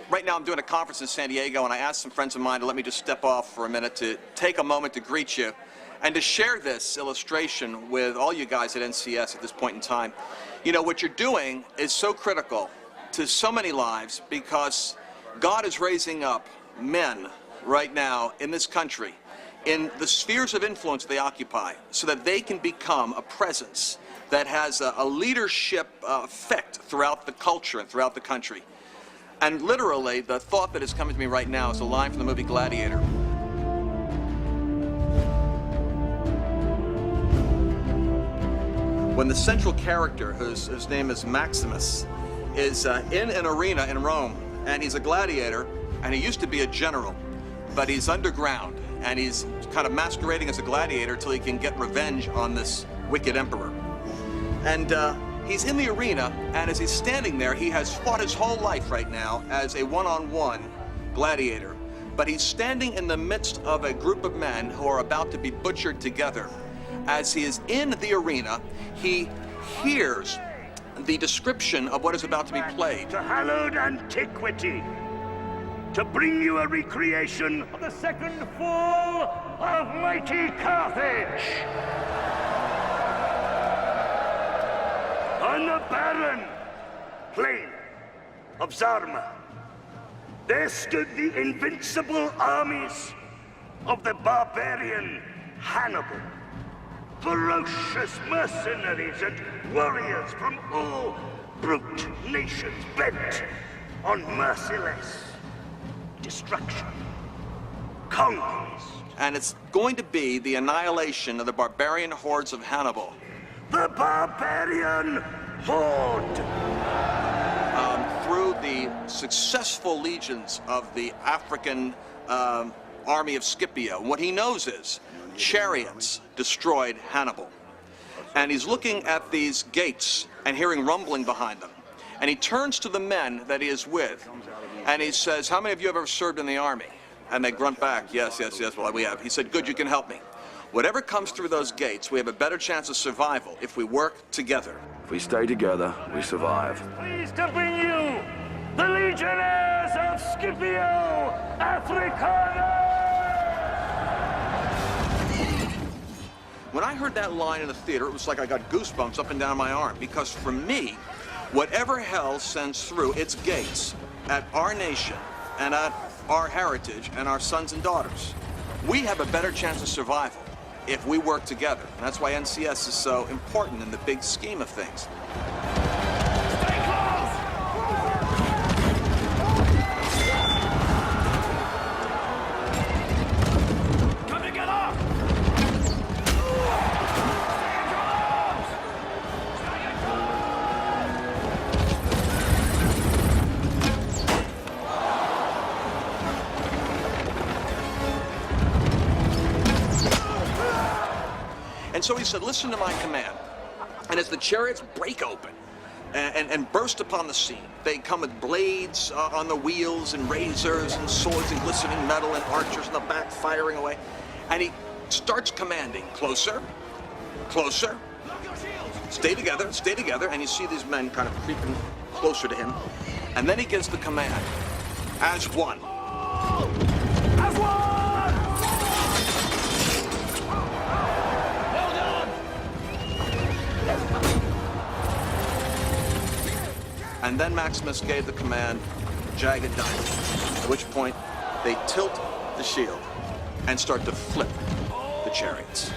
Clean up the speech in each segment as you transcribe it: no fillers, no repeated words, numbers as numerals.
right now I'm doing a conference in San Diego, and I asked some friends of mine to let me just step off for a minute to take a moment to greet you and to share this illustration with all you guys at NCS at this point in time. You know, what you're doing is so critical to so many lives because God is raising up men right now in this country in the spheres of influence they occupy so that they can become a presence that has a leadership effect throughout the culture and throughout the country. And literally, the thought that is coming to me right now is a line from the movie Gladiator. When the central character, whose name is Maximus, is in an arena in Rome, and he's a gladiator, and he used to be a general, but he's underground, and he's kind of masquerading as a gladiator till he can get revenge on this wicked emperor. And he's in the arena, and as he's standing there, he has fought his whole life right now as a one-on-one gladiator, but he's standing in the midst of a group of men who are about to be butchered together. As he is in the arena, he hears the description of what is about to be played. To hallowed antiquity, to bring you a recreation of the second fall of mighty Carthage. On the barren plain of Zarma, there stood the invincible armies of the barbarian Hannibal. Ferocious mercenaries and warriors from all brute nations bent on merciless destruction, conquest. And it's going to be the annihilation of the barbarian hordes of Hannibal. The barbarian horde! Through the successful legions of the African army of Scipio. What he knows is chariots destroyed Hannibal. And he's looking at these gates and hearing rumbling behind them. And he turns to the men that he is with, and he says, "How many of you have ever served in the army?" And they grunt back, "Yes, yes, yes, well, we have." He said, "Good, you can help me. Whatever comes through those gates, we have a better chance of survival if we work together." If we stay together, we survive. Pleased to bring you the Legionnaires of Scipio Africana! When I heard that line in the theater, it was like I got goosebumps up and down my arm, because for me, whatever hell sends through its gates at our nation and at our heritage and our sons and daughters, we have a better chance of survival if we work together. And that's why NCS is so important in the big scheme of things. Stay close! Come to get up! And so he said, "Listen to my command." And as the chariots break open and burst upon the scene, they come with blades on the wheels and razors and swords and glistening metal and archers in the back firing away. And he starts commanding, "Closer, closer, stay together," and you see these men kind of creeping closer to him. And then he gives the command, "As one." As one! And then Maximus gave the command, "Jagged diamond," at which point they tilt the shield and start to flip the chariots.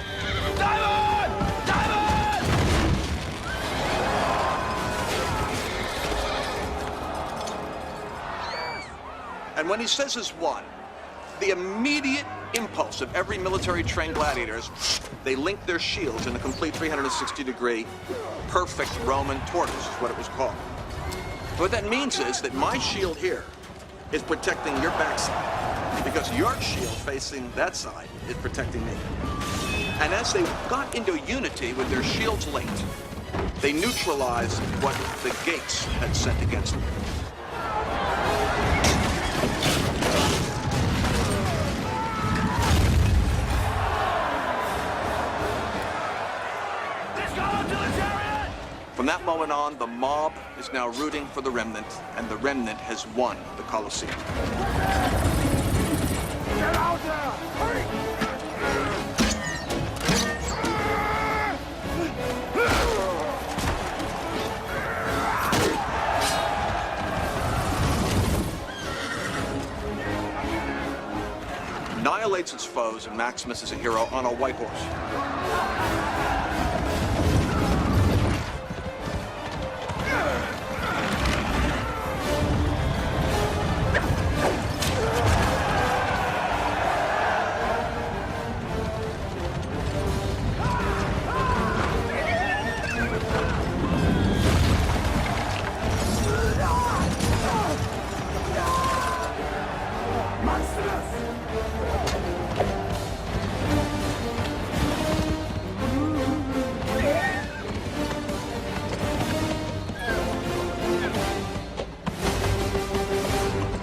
Diamond! Diamond! And when he says "as one," the immediate impulse of every military-trained gladiator is they link their shields in a complete 360-degree perfect Roman tortoise, is what it was called. What that means is that my shield here is protecting your backside, because your shield facing that side is protecting me. And as they got into unity with their shields linked, they neutralized what the gates had sent against them. From that moment going on, the mob is now rooting for the Remnant, and the Remnant has won the Colosseum. Get out there! Hurry! Annihilates its foes, and Maximus is a hero on a white horse.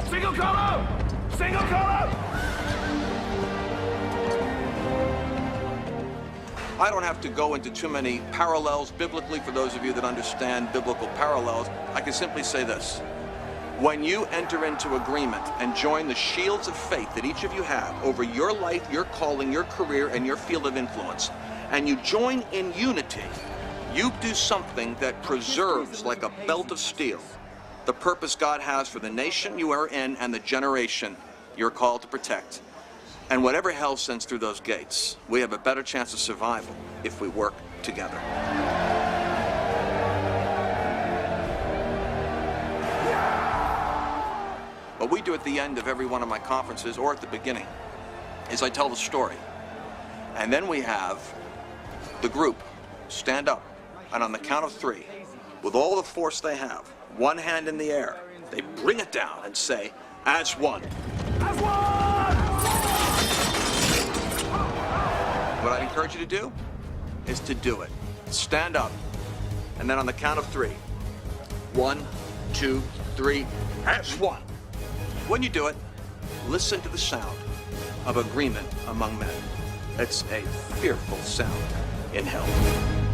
Single color! Single color! I don't have to go into too many parallels biblically for those of you that understand biblical parallels. I can simply say this. When you enter into agreement and join the shields of faith that each of you have over your life, your calling, your career, and your field of influence, and you join in unity, you do something that preserves like a belt of steel the purpose God has for the nation you are in and the generation you're called to protect. And whatever hell sends through those gates, we have a better chance of survival if we work together. What we do at the end of every one of my conferences, or at the beginning, is I tell the story. And then we have the group stand up, and on the count of 3, with all the force they have, one hand in the air, they bring it down and say, "As one." As one! What I encourage you to do is to do it. Stand up, and then on the count of 3, 1, 2, 3, as one. When you do it, listen to the sound of agreement among men. It's a fearful sound in hell.